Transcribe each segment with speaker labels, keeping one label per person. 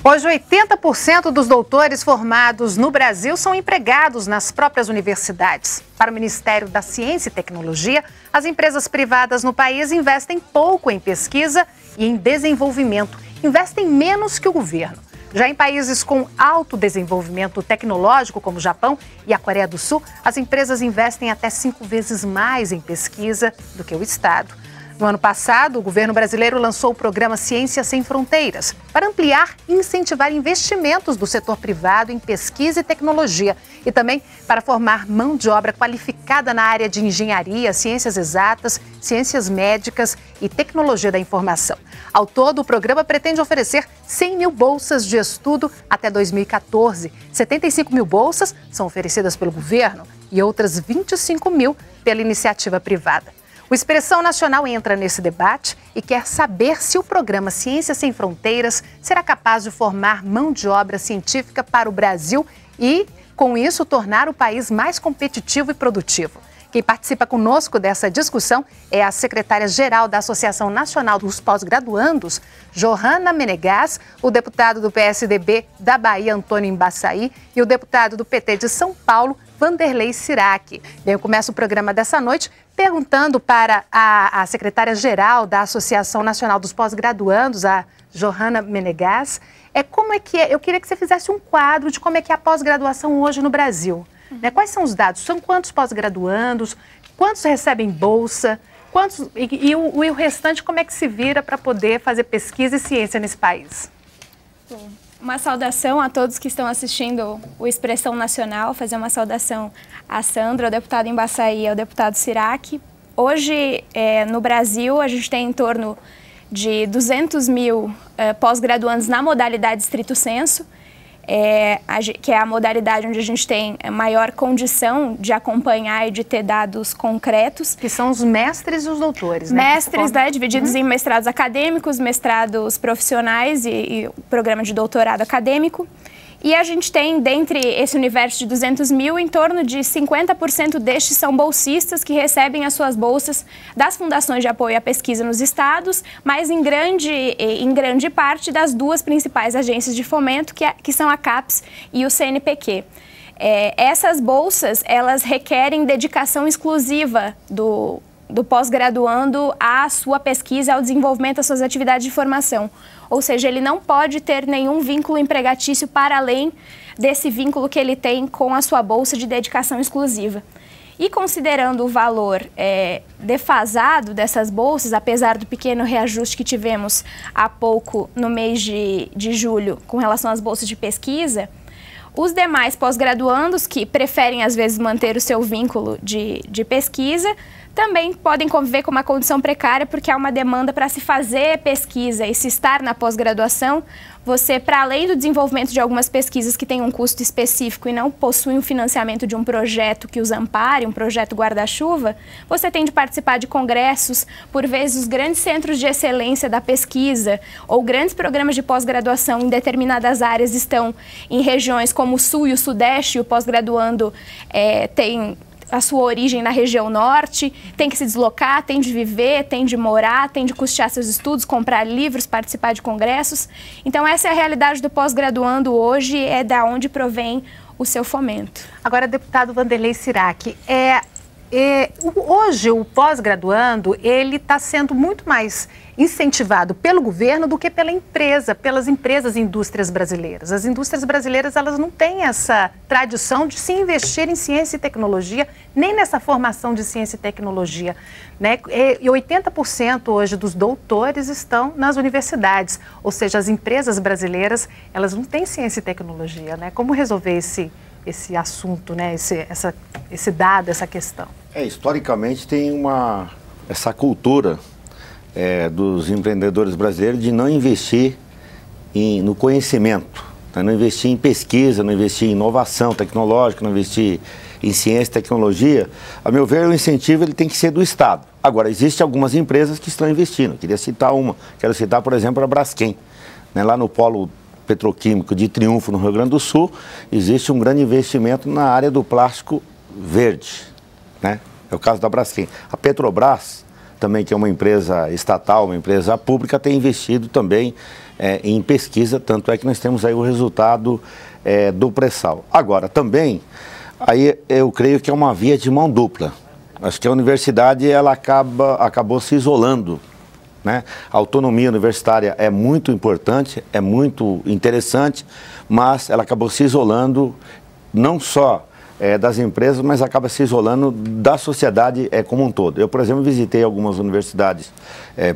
Speaker 1: Hoje, 80% dos doutores formados no Brasil são empregados nas próprias universidades. Para o Ministério da Ciência e Tecnologia, as empresas privadas no país investem pouco em pesquisa e em desenvolvimento. Investem menos que o governo. Já em países com alto desenvolvimento tecnológico, como o Japão e a Coreia do Sul, as empresas investem até 5 vezes mais em pesquisa do que o Estado. No ano passado, o governo brasileiro lançou o programa Ciência Sem Fronteiras para ampliar e incentivar investimentos do setor privado em pesquisa e tecnologia e também para formar mão de obra qualificada na área de engenharia, ciências exatas, ciências médicas e tecnologia da informação. Ao todo, o programa pretende oferecer 100 mil bolsas de estudo até 2014. 75 mil bolsas são oferecidas pelo governo e outras 25 mil pela iniciativa privada. O Expressão Nacional entra nesse debate e quer saber se o programa Ciência Sem Fronteiras será capaz de formar mão de obra científica para o Brasil e, com isso, tornar o país mais competitivo e produtivo. Quem participa conosco dessa discussão é a secretária-geral da Associação Nacional dos Pós-Graduandos, Johanna Menegas, o deputado do PSDB da Bahia, Antônio Embaçaí, e o deputado do PT de São Paulo, Vanderlei Sirac. Eu começo o programa dessa noite perguntando para a secretária-geral da Associação Nacional dos Pós-Graduandos, a Johanna Menegas, eu queria que você fizesse um quadro de como é que é a pós-graduação hoje no Brasil. Quais são os dados? São quantos pós-graduandos? Quantos recebem bolsa? E o restante, como é que se vira para poder fazer pesquisa e ciência nesse país?
Speaker 2: Uma saudação a todos que estão assistindo o Expressão Nacional, fazer uma saudação a Sandra, ao deputado Embaçaí e ao deputado Sirac. Hoje, no Brasil, a gente tem em torno de 200 mil pós-graduandos na modalidade estrito sensu, que é a modalidade onde a gente tem maior condição de acompanhar e de ter dados concretos.
Speaker 1: Que são os mestres e os doutores, né?
Speaker 2: Mestres, divididos em mestrados acadêmicos, mestrados profissionais e o programa de doutorado acadêmico. E a gente tem, dentre esse universo de 200 mil, em torno de 50% destes são bolsistas que recebem as suas bolsas das fundações de apoio à pesquisa nos estados, mas em grande parte das duas principais agências de fomento, que são a CAPES e o CNPq. Essas bolsas, elas requerem dedicação exclusiva do pós-graduando à sua pesquisa, ao desenvolvimento das suas atividades de formação. Ou seja, ele não pode ter nenhum vínculo empregatício para além desse vínculo que ele tem com a sua bolsa de dedicação exclusiva. E considerando o valor defasado dessas bolsas, apesar do pequeno reajuste que tivemos há pouco no mês de julho com relação às bolsas de pesquisa, os demais pós-graduandos que preferem, às vezes, manter o seu vínculo de pesquisa, também podem conviver com uma condição precária, porque há uma demanda para se fazer pesquisa e se estar na pós-graduação. Você, para além do desenvolvimento de algumas pesquisas que têm um custo específico e não possuem o financiamento de um projeto que os ampare, um projeto guarda-chuva, você tem de participar de congressos, por vezes os grandes centros de excelência da pesquisa ou grandes programas de pós-graduação em determinadas áreas estão em regiões como o Sul e o Sudeste, e o pós-graduando tem a sua origem na região norte, tem que se deslocar, tem de viver, tem de morar, tem de custear seus estudos, comprar livros, participar de congressos. Então, essa é a realidade do pós-graduando hoje, é da onde provém o seu fomento. Agora, deputado Vanderlei Sirac,
Speaker 1: hoje o pós-graduando, ele está sendo muito mais incentivado pelo governo do que pelas empresas e indústrias brasileiras. As indústrias brasileiras, elas não têm essa tradição de se investir em ciência e tecnologia, nem nessa formação de ciência e tecnologia, né? E 80% hoje dos doutores estão nas universidades, ou seja, as empresas brasileiras, elas não têm ciência e tecnologia, né? Como resolver esse assunto, né? Esse dado, essa questão?
Speaker 3: Historicamente tem essa cultura dos empreendedores brasileiros de não investir no conhecimento, né? Não investir em pesquisa, não investir em inovação tecnológica, não investir em ciência e tecnologia. A meu ver, o incentivo ele tem que ser do Estado. Agora, existem algumas empresas que estão investindo. Queria citar quero citar, por exemplo, a Braskem, né? Lá no polo petroquímico de Triunfo, no Rio Grande do Sul, existe um grande investimento na área do plástico verde, né? É o caso da Braskem. A Petrobras também, que é uma empresa estatal, uma empresa pública, tem investido também em pesquisa, tanto é que nós temos aí o resultado do pré-sal. Agora, também, aí eu creio que é uma via de mão dupla. Acho que a universidade ela acabou se isolando, né? A autonomia universitária é muito importante, é muito interessante, mas ela acabou se isolando não só das empresas, mas acaba se isolando da sociedade como um todo. Eu, por exemplo, visitei algumas universidades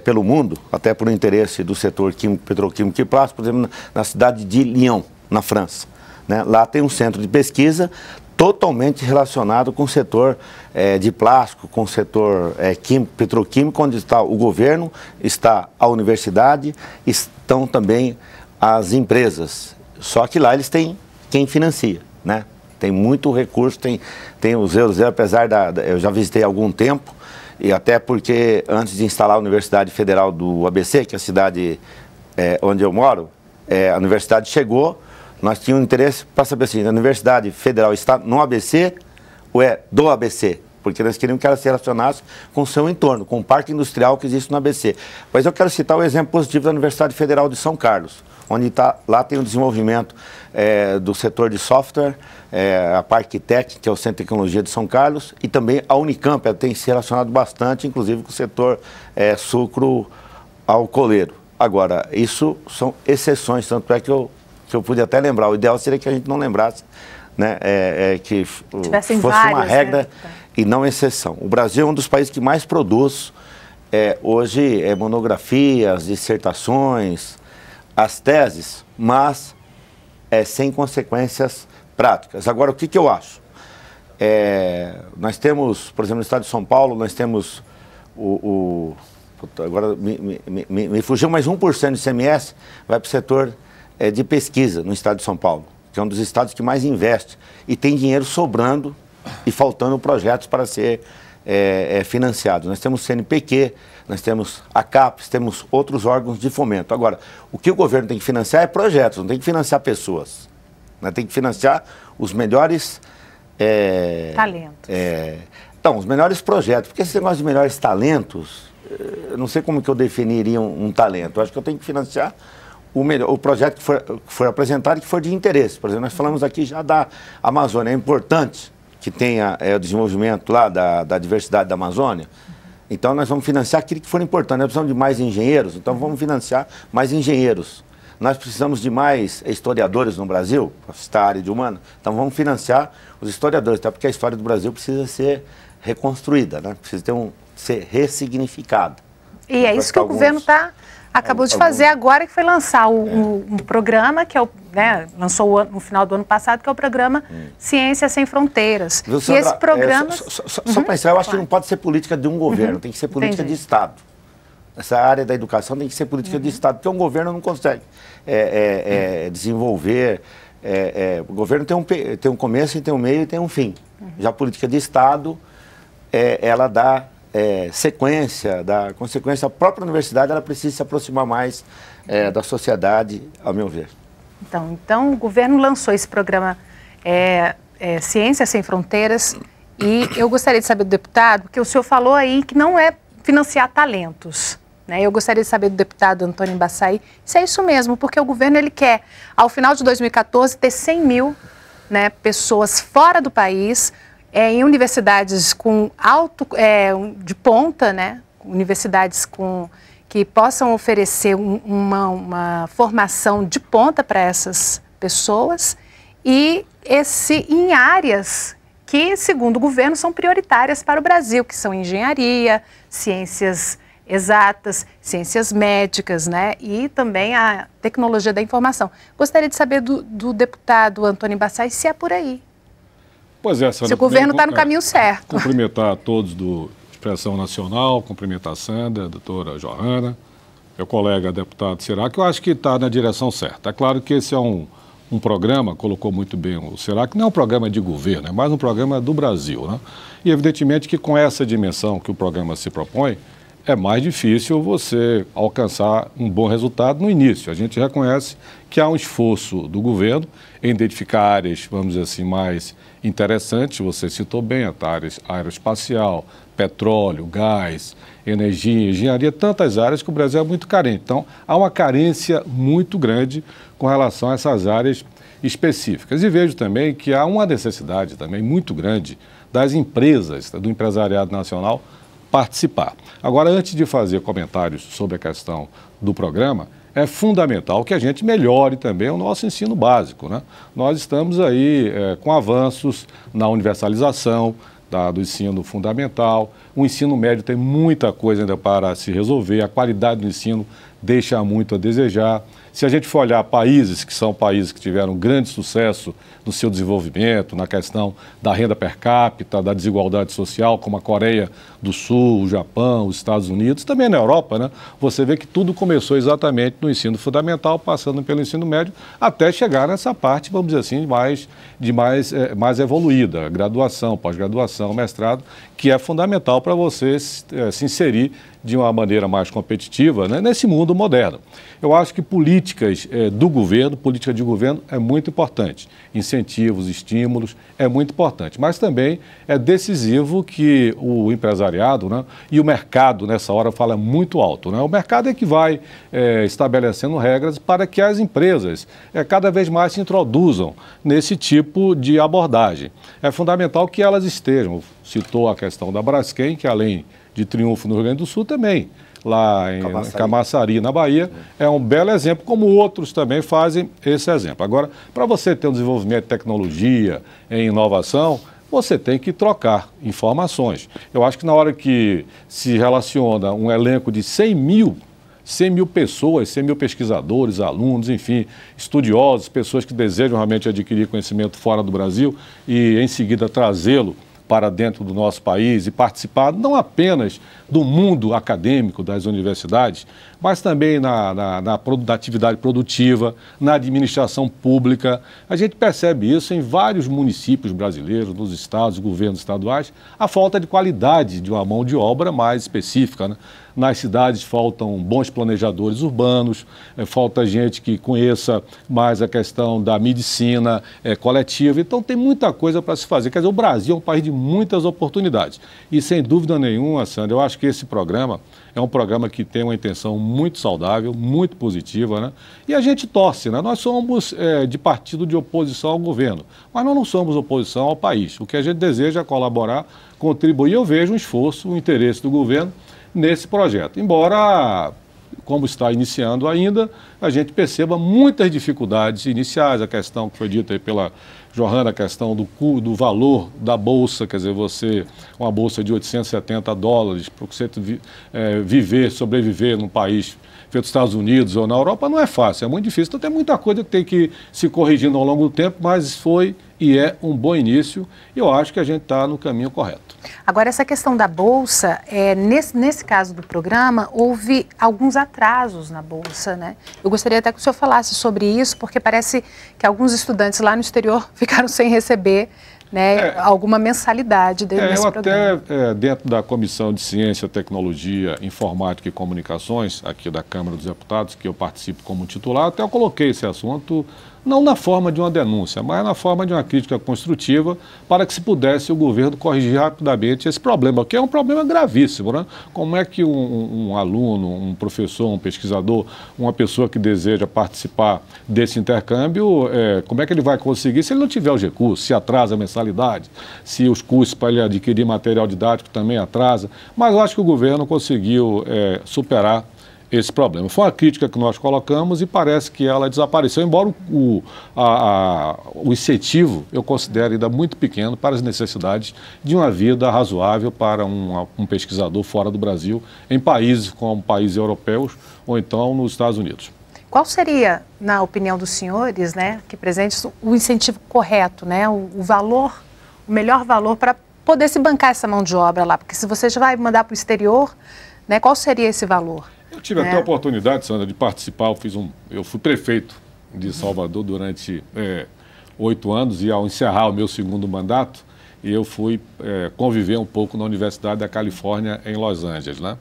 Speaker 3: pelo mundo, até por interesse do setor químico, petroquímico e plástico, por exemplo, na cidade de Lyon, na França, né? Lá tem um centro de pesquisa totalmente relacionado com o setor de plástico, com o setor químico, petroquímico, onde está o governo, está a universidade, estão também as empresas. Só que lá eles têm quem financia, né? Tem muito recurso, tem o zero, apesar eu já visitei há algum tempo, e até porque antes de instalar a Universidade Federal do ABC, que é a cidade onde eu moro, a universidade chegou, nós tínhamos interesse para saber assim, a Universidade Federal está no ABC ou é do ABC? Porque nós queríamos que ela se relacionasse com o seu entorno, com o parque industrial que existe no ABC. Mas eu quero citar o exemplo positivo da Universidade Federal de São Carlos, onde lá tem o desenvolvimento do setor de software, a Parktec, que é o Centro de Tecnologia de São Carlos, e também a Unicamp, ela tem se relacionado bastante, inclusive, com o setor sucro-alcooleiro. Agora, isso são exceções, tanto é que eu pude até lembrar. O ideal seria que a gente não lembrasse, né, que fosse uma regra, né? E não exceção. O Brasil é um dos países que mais produz hoje monografias, dissertações, as teses, mas sem consequências práticas. Agora, o que eu acho? Nós temos, por exemplo, no estado de São Paulo, nós temos agora me fugiu, mais 1% de ICMS vai para o setor de pesquisa no estado de São Paulo, que é um dos estados que mais investe e tem dinheiro sobrando e faltando projetos para ser financiados. Nós temos o CNPq, nós temos a CAPES, temos outros órgãos de fomento. Agora, o que o governo tem que financiar é projetos, não tem que financiar pessoas, né? Tem que financiar os melhores
Speaker 1: talentos.
Speaker 3: Os melhores projetos, porque esse negócio de melhores talentos, eu não sei como que eu definiria um talento. Eu acho que eu tenho que financiar o projeto que for apresentado e que for de interesse. Por exemplo, nós falamos aqui já da Amazônia. É importante que tenha o desenvolvimento lá da diversidade da Amazônia. Então, nós vamos financiar aquilo que for importante. Nós precisamos de mais engenheiros, então vamos financiar mais engenheiros. Nós precisamos de mais historiadores no Brasil, para citar a área de humana, então vamos financiar os historiadores, até porque a história do Brasil precisa ser reconstruída, né? Precisa ser ressignificada.
Speaker 1: E é isso que o governo acabou de fazer agora, que foi lançar um programa, que lançou no final do ano passado, que é o programa Ciência Sem Fronteiras.
Speaker 3: Viu, Sandra, e esse programa... Só para isso, eu acho que não pode ser política de um governo, tem que ser política de Estado. Essa área da educação tem que ser política de Estado, porque um governo não consegue desenvolver... o governo tem um começo, tem um meio e tem um fim. Já a política de Estado, ela dá... sequência, da consequência, a própria universidade ela precisa se aproximar mais da sociedade, ao meu ver.
Speaker 1: Então o governo lançou esse programa Ciência Sem Fronteiras, e eu gostaria de saber do deputado, porque o senhor falou aí que não é financiar talentos, né? Eu gostaria de saber do deputado Antônio Embaçaí se é isso mesmo, porque o governo ele quer, ao final de 2014, ter 100 mil, né, pessoas fora do país, em universidades com de ponta, né? Universidades que possam oferecer uma formação de ponta para essas pessoas, e em áreas que, segundo o governo, são prioritárias para o Brasil, que são engenharia, ciências exatas, ciências médicas, né? E também a tecnologia da informação. Gostaria de saber do deputado Antônio Embaçaí se é por aí.
Speaker 4: Pois é, Sandra,
Speaker 1: se o governo está no caminho certo.
Speaker 4: Cumprimentar a todos do Expressão Nacional, cumprimentar a Sandra, a doutora Johanna, meu colega deputado Sirac, eu acho que está na direção certa. É claro que esse é um programa, colocou muito bem o Sirac, não é um programa de governo, é mais um programa do Brasil, né? E evidentemente que com essa dimensão que o programa se propõe, é mais difícil você alcançar um bom resultado no início. A gente reconhece que há um esforço do governo em identificar áreas, vamos dizer assim, mais interessantes. Você citou bem a área aeroespacial, petróleo, gás, energia, engenharia, tantas áreas que o Brasil é muito carente. Então, há uma carência muito grande com relação a essas áreas específicas. E vejo também que há uma necessidade também muito grande das empresas, do empresariado nacional, participar. Agora, antes de fazer comentários sobre a questão do programa, é fundamental que a gente melhore também o nosso ensino básico, né? Nós estamos aí com avanços na universalização do ensino fundamental. O ensino médio tem muita coisa ainda para se resolver, a qualidade do ensino deixa muito a desejar. Se a gente for olhar países que são países que tiveram grande sucesso no seu desenvolvimento, na questão da renda per capita, da desigualdade social, como a Coreia do Sul, o Japão, os Estados Unidos, também na Europa, né? Você vê que tudo começou exatamente no ensino fundamental, passando pelo ensino médio, até chegar nessa parte, vamos dizer assim, mais evoluída, graduação, pós-graduação, mestrado, que é fundamental para você se inserir de uma maneira mais competitiva, né, nesse mundo moderno. Eu acho que políticas do governo, política de governo é muito importante. Incentivos, estímulos, é muito importante. Mas também é decisivo que o empresariado, né, e o mercado, nessa hora, fala muito alto, né? O mercado é que vai estabelecendo regras para que as empresas cada vez mais se introduzam nesse tipo de abordagem. É fundamental que elas estejam. Citou a questão da Braskem, que além de triunfo no Rio Grande do Sul, também lá em Camaçari, na Bahia, é um belo exemplo, como outros também fazem esse exemplo. Agora, para você ter um desenvolvimento de tecnologia, em inovação, você tem que trocar informações. Eu acho que na hora que se relaciona um elenco de 100 mil pessoas, 100 mil pesquisadores, alunos, enfim, estudiosos, pessoas que desejam realmente adquirir conhecimento fora do Brasil e, em seguida, trazê-lo para dentro do nosso país e participar não apenas do mundo acadêmico das universidades, mas também na atividade produtiva, na administração pública. A gente percebe isso em vários municípios brasileiros, nos estados, governos estaduais, a falta de qualidade de uma mão de obra mais específica, né? Nas cidades faltam bons planejadores urbanos, falta gente que conheça mais a questão da medicina coletiva. Então, tem muita coisa para se fazer. Quer dizer, o Brasil é um país de muitas oportunidades. E, sem dúvida nenhuma, Sandra, eu acho que esse programa é um programa que tem uma intenção muito saudável, muito positiva, né? E a gente torce, né? Nós somos de partido de oposição ao governo, mas nós não somos oposição ao país. O que a gente deseja é colaborar, contribuir. Eu vejo um esforço, um interesse do governo nesse projeto. Embora, como está iniciando ainda, a gente perceba muitas dificuldades iniciais, a questão que foi dita aí pela Johanna, a questão do valor da bolsa, quer dizer, uma bolsa de $870 para você sobreviver num país feito nos Estados Unidos ou na Europa, não é fácil, é muito difícil. Então tem muita coisa que tem que se corrigindo ao longo do tempo, mas foi e é um bom início e eu acho que a gente está no caminho correto.
Speaker 1: Agora, essa questão da Bolsa, nesse caso do programa, houve alguns atrasos na Bolsa, né? Eu gostaria até que o senhor falasse sobre isso, porque parece que alguns estudantes lá no exterior ficaram sem receber, né, alguma mensalidade desse programa.
Speaker 4: Até dentro da Comissão de Ciência, Tecnologia, Informática e Comunicações, aqui da Câmara dos Deputados, que eu participo como titular, até eu coloquei esse assunto não na forma de uma denúncia, mas na forma de uma crítica construtiva para que se pudesse o governo corrigir rapidamente esse problema, que é um problema gravíssimo, né? Como é que um aluno, um professor, um pesquisador, uma pessoa que deseja participar desse intercâmbio, como é que ele vai conseguir se ele não tiver os recursos, se atrasa a mensalidade, se os custos para ele adquirir material didático também atrasa, mas eu acho que o governo conseguiu superar esse problema. Foi uma crítica que nós colocamos e parece que ela desapareceu, embora o incentivo eu considero ainda muito pequeno para as necessidades de uma vida razoável para um pesquisador fora do Brasil, em países como países europeus ou então nos Estados Unidos.
Speaker 1: Qual seria, na opinião dos senhores, né, aqui presentes, o incentivo correto, né, o melhor valor para poder se bancar essa mão de obra lá? Porque se você já vai mandar para o exterior, né, qual seria esse valor?
Speaker 4: Eu tive até a oportunidade, Sandra, de participar. Eu fui prefeito de Salvador durante 8 anos e ao encerrar o meu segundo mandato, eu fui conviver um pouco na Universidade da Califórnia em Los Angeles, né?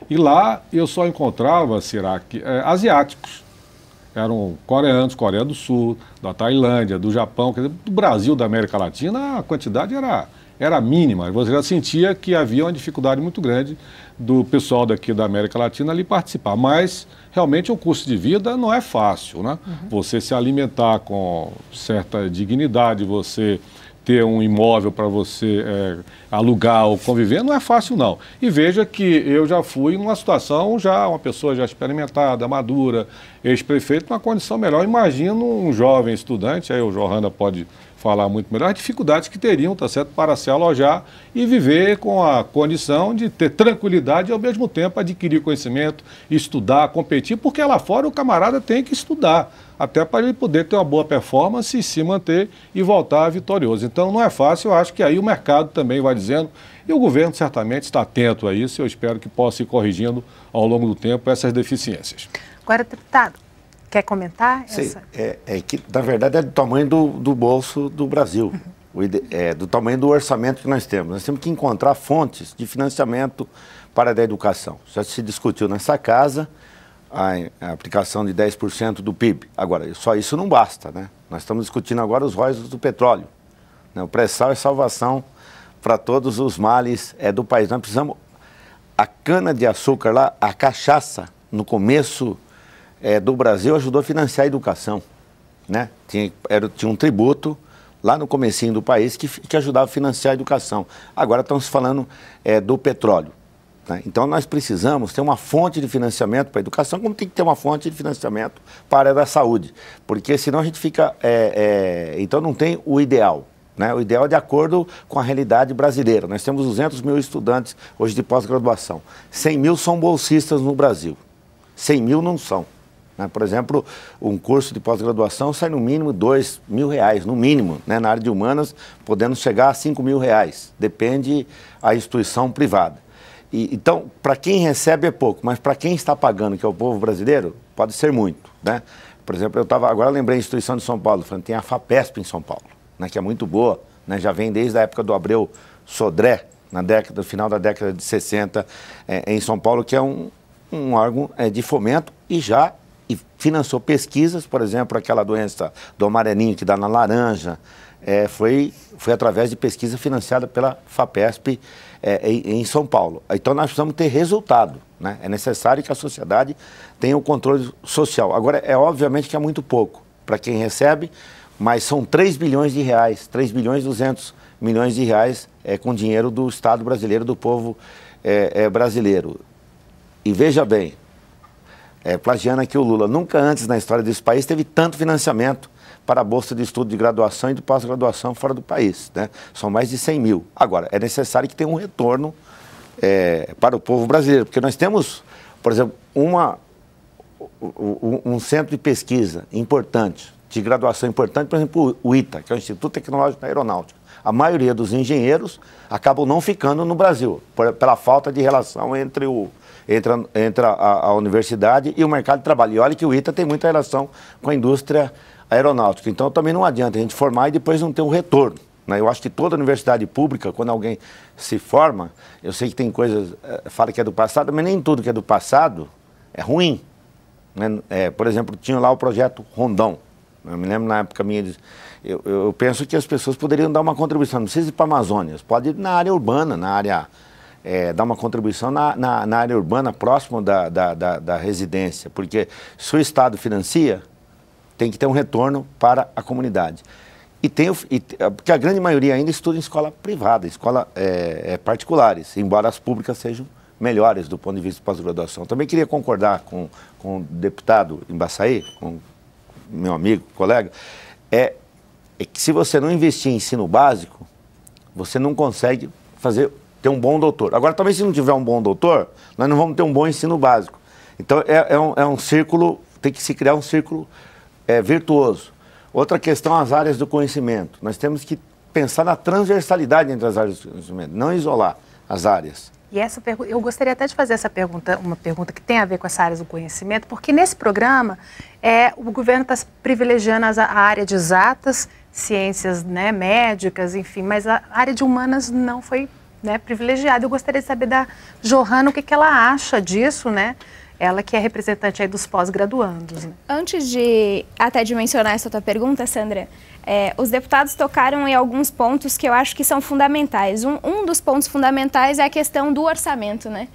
Speaker 4: E lá eu só encontrava, Sirac, asiáticos. Eram coreanos, Coreia do Sul, da Tailândia, do Japão, quer dizer, do Brasil, da América Latina, a quantidade era mínima. Você já sentia que havia uma dificuldade muito grande do pessoal daqui da América Latina ali participar. Mas, realmente, o custo de vida não é fácil, né? Você se alimentar com certa dignidade, você ter um imóvel para você alugar ou conviver, não é fácil, não. E veja que eu já fui numa situação, uma pessoa já experimentada, madura, ex-prefeito, numa condição melhor. Imagino um jovem estudante, aí o Johanna pode falar muito melhor, as dificuldades que teriam, tá certo, para se alojar e viver com a condição de ter tranquilidade e, ao mesmo tempo, adquirir conhecimento, estudar, competir, porque lá fora o camarada tem que estudar, até para ele poder ter uma boa performance e se manter e voltar vitorioso. Então, não é fácil, eu acho que aí o mercado também vai dizendo, e o governo certamente está atento a isso, eu espero que possa ir corrigindo ao longo do tempo essas deficiências.
Speaker 1: Agora, deputado, quer comentar?
Speaker 3: Sim, que, na verdade, é do tamanho do bolso do Brasil, do tamanho do orçamento que nós temos. Nós temos que encontrar fontes de financiamento para a educação. Já se discutiu nessa casa a aplicação de 10% do PIB. Agora, só isso não basta, né? Nós estamos discutindo agora os royalties do petróleo. Né? O pré-sal é salvação para todos os males do país. Nós precisamos... A cana-de-açúcar lá, a cachaça, no começo... do Brasil ajudou a financiar a educação, né? Tinha um tributo lá no comecinho do país que ajudava a financiar a educação. Agora estamos falando do petróleo, né? Então nós precisamos ter uma fonte de financiamento para a educação, como tem que ter uma fonte de financiamento para a área da saúde, porque senão a gente fica... então não tem o ideal, né? O ideal é de acordo com a realidade brasileira. Nós temos 200 mil estudantes hoje de pós-graduação, 100 mil são bolsistas no Brasil, 100 mil não são. Por exemplo, um curso de pós-graduação sai no mínimo R$2.000, no mínimo, né? Na área de humanas, podendo chegar a R$5.000, depende da instituição privada. Então, para quem recebe é pouco, mas para quem está pagando, que é o povo brasileiro, pode ser muito, né? Por exemplo, agora lembrei a instituição de São Paulo, falando, tem a FAPESP em São Paulo, né? Que é muito boa, né? Já vem desde a época do Abreu Sodré, no final da década de 60, em São Paulo, que é um órgão de fomento e financiou pesquisas, por exemplo, aquela doença do amarelinho que dá na laranja, foi através de pesquisa financiada pela FAPESP em São Paulo. Então nós precisamos ter resultado, né? É necessário que a sociedade tenha o controle social. Agora, obviamente que é muito pouco para quem recebe, mas são 3 bilhões de reais, 3 bilhões e 200 milhões de reais com dinheiro do Estado brasileiro, do povo brasileiro. E veja bem, plagiando aqui o Lula, nunca antes na história desse país teve tanto financiamento para a bolsa de estudo de graduação e de pós-graduação fora do país, né? São mais de 100 mil. Agora, é necessário que tenha um retorno para o povo brasileiro, porque nós temos, por exemplo, um centro de pesquisa importante, de graduação importante, por exemplo, o ITA, que é o Instituto Tecnológico da Aeronáutica. A maioria dos engenheiros acabam não ficando no Brasil, pela falta de relação entre a universidade e o mercado de trabalho. E olha que o ITA tem muita relação com a indústria aeronáutica. Então também não adianta a gente formar e depois não ter um retorno, né? Eu acho que toda universidade pública, quando alguém se forma, eu sei que tem coisas, fala que é do passado, mas nem tudo que é do passado é ruim, né? Por exemplo, tinha lá o projeto Rondon. Eu me lembro na época minha, eu penso que as pessoas poderiam dar uma contribuição, não precisa ir para a Amazônia, pode ir na área urbana, na área... dar uma contribuição na área urbana próximo da residência, porque se o Estado financia, tem que ter um retorno para a comunidade. Porque a grande maioria ainda estuda em escola privada, escola particulares, embora as públicas sejam melhores do ponto de vista de pós-graduação. Também queria concordar com o deputado Embaçaí, com meu amigo, colega, que se você não investir em ensino básico, você não consegue ter um bom doutor. Agora, talvez se não tiver um bom doutor, nós não vamos ter um bom ensino básico. Então, é um círculo, tem que se criar um círculo virtuoso. Outra questão, as áreas do conhecimento. Nós temos que pensar na transversalidade entre as áreas do conhecimento, não isolar as áreas.
Speaker 1: E eu gostaria até de fazer uma pergunta que tem a ver com essa área do conhecimento, porque nesse programa o governo está privilegiando a área de exatas, ciências, né, médicas, enfim, mas a área de humanas não foi né, privilegiada. Eu gostaria de saber da Johanna o que ela acha disso, né? Ela que é representante aí dos pós-graduandos. Né?
Speaker 2: Antes de até de mencionar essa tua pergunta, Sandra, os deputados tocaram em alguns pontos que eu acho que são fundamentais. Um dos pontos fundamentais é a questão do orçamento, né?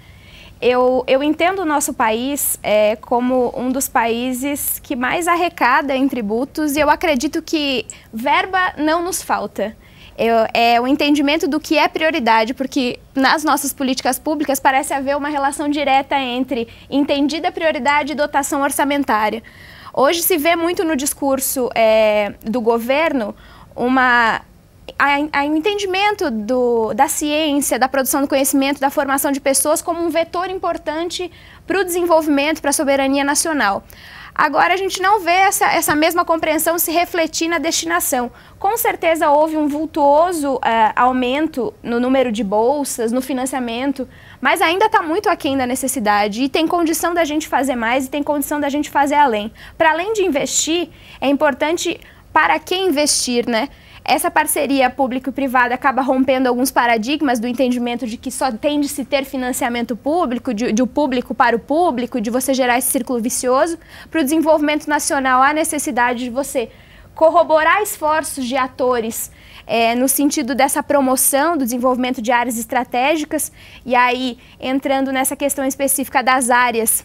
Speaker 2: Eu entendo o nosso país como um dos países que mais arrecada em tributos e eu acredito que verba não nos falta. É o entendimento do que é prioridade, porque nas nossas políticas públicas parece haver uma relação direta entre entendida prioridade e dotação orçamentária. Hoje se vê muito no discurso do governo o entendimento da ciência, da produção do conhecimento, da formação de pessoas como um vetor importante para o desenvolvimento, para a soberania nacional. Agora, a gente não vê essa mesma compreensão se refletir na destinação. Com certeza houve um vultuoso aumento no número de bolsas, no financiamento, mas ainda está muito aquém da necessidade e tem condição da gente fazer mais e tem condição da gente fazer além. Para além de investir, é importante para quem investir, né? Essa parceria público e privada acaba rompendo alguns paradigmas do entendimento de que só tem de se ter financiamento público, de o público para o público, de você gerar esse círculo vicioso. Para o desenvolvimento nacional, há necessidade de você corroborar esforços de atores no sentido dessa promoção do desenvolvimento de áreas estratégicas, e aí entrando nessa questão específica das áreas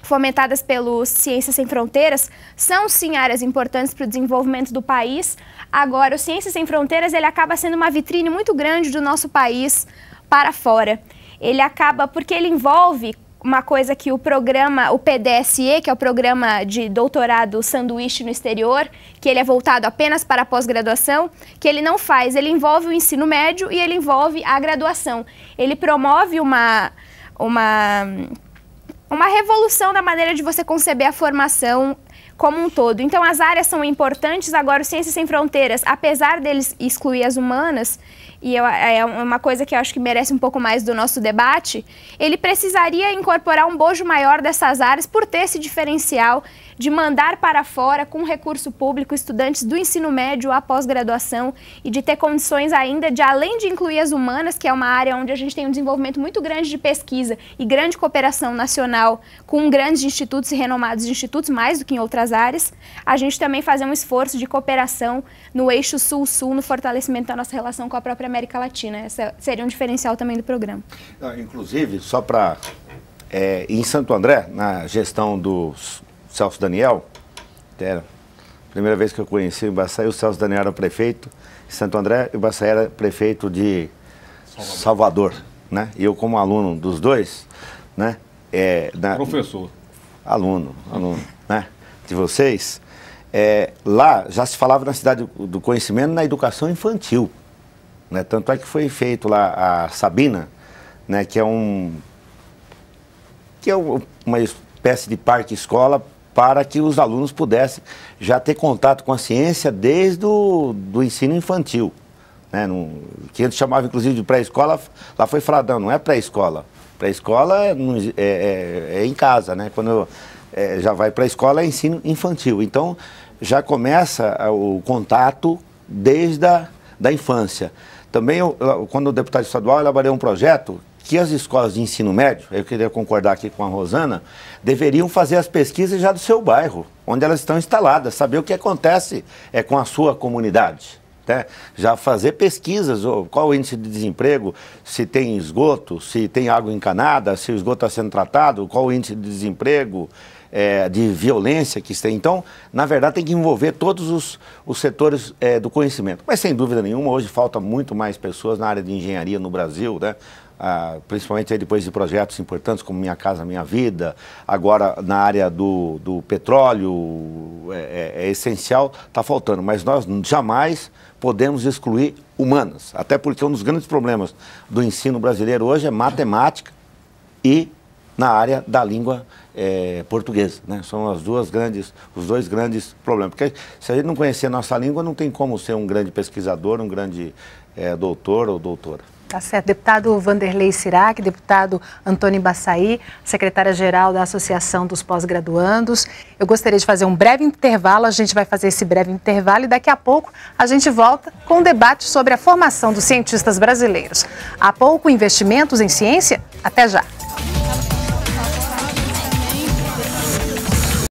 Speaker 2: fomentadas pelo Ciências Sem Fronteiras, são sim áreas importantes para o desenvolvimento do país. Agora, o Ciências Sem Fronteiras ele acaba sendo uma vitrine muito grande do nosso país para fora. Ele acaba, porque ele envolve uma coisa que o programa, o PDSE, que é o Programa de Doutorado Sanduíche no Exterior, que ele é voltado apenas para a pós-graduação, que ele não faz. Ele envolve o ensino médio e ele envolve a graduação. Ele promove uma revolução na maneira de você conceber a formação como um todo. Então, as áreas são importantes. Agora, o Ciências Sem Fronteiras, apesar deles excluir as humanas, e é uma coisa que eu acho que merece um pouco mais do nosso debate, ele precisaria incorporar um bojo maior dessas áreas por ter esse diferencial de mandar para fora, com recurso público, estudantes do ensino médio à pós-graduação e de ter condições ainda de, além de incluir as humanas, que é uma área onde a gente tem um desenvolvimento muito grande de pesquisa e grande cooperação nacional com grandes institutos e renomados institutos, mais do que em outras áreas, a gente também fazer um esforço de cooperação no eixo sul-sul, no fortalecimento da nossa relação com a própria América Latina. Esse seria um diferencial também do programa.
Speaker 3: Inclusive, só para... em Santo André, na gestão do Celso Daniel, a primeira vez que eu conheci o Ibaçaí, o Celso Daniel era prefeito de Santo André e o Ibaçaí era prefeito de Salvador, né? E eu como aluno dos dois, né?
Speaker 4: Professor.
Speaker 3: Aluno, né? De vocês, lá já se falava na cidade do conhecimento na educação infantil, né? Tanto é que foi feito lá a Sabina, né? Que é uma espécie de parque-escola para que os alunos pudessem já ter contato com a ciência desde do ensino infantil, né? Que antes chamava inclusive de pré-escola, lá foi falado, não é pré-escola. Pré-escola é em casa, né? Quando já vai para a escola é ensino infantil. Então já começa o contato desde da infância. Também, quando o deputado estadual, eu elaborei um projeto que as escolas de ensino médio, eu queria concordar aqui com a Rosana, deveriam fazer as pesquisas já do seu bairro, onde elas estão instaladas, saber o que acontece com a sua comunidade. Né? Já fazer pesquisas, qual o índice de desemprego, se tem esgoto, se tem água encanada, se o esgoto está sendo tratado, qual o índice de desemprego, de violência que tem. Então, na verdade, tem que envolver todos os setores do conhecimento. Mas, sem dúvida nenhuma, hoje falta muito mais pessoas na área de engenharia no Brasil, né? Principalmente aí depois de projetos importantes como Minha Casa Minha Vida. Agora, na área do petróleo, é essencial, está faltando. Mas nós jamais podemos excluir humanas, até porque um dos grandes problemas do ensino brasileiro hoje é matemática e na área da língua portuguesa, né? São os dois grandes problemas. Porque se a gente não conhecer a nossa língua, não tem como ser um grande pesquisador, um grande doutor ou doutora.
Speaker 1: Tá certo. Deputado Vanderlei Sirac, deputado Antônio Baçaí, secretária-geral da Associação dos Pós-Graduandos. Eu gostaria de fazer um breve intervalo, a gente vai fazer esse breve intervalo e daqui a pouco a gente volta com um debate sobre a formação dos cientistas brasileiros. Há pouco investimentos em ciência? Até já!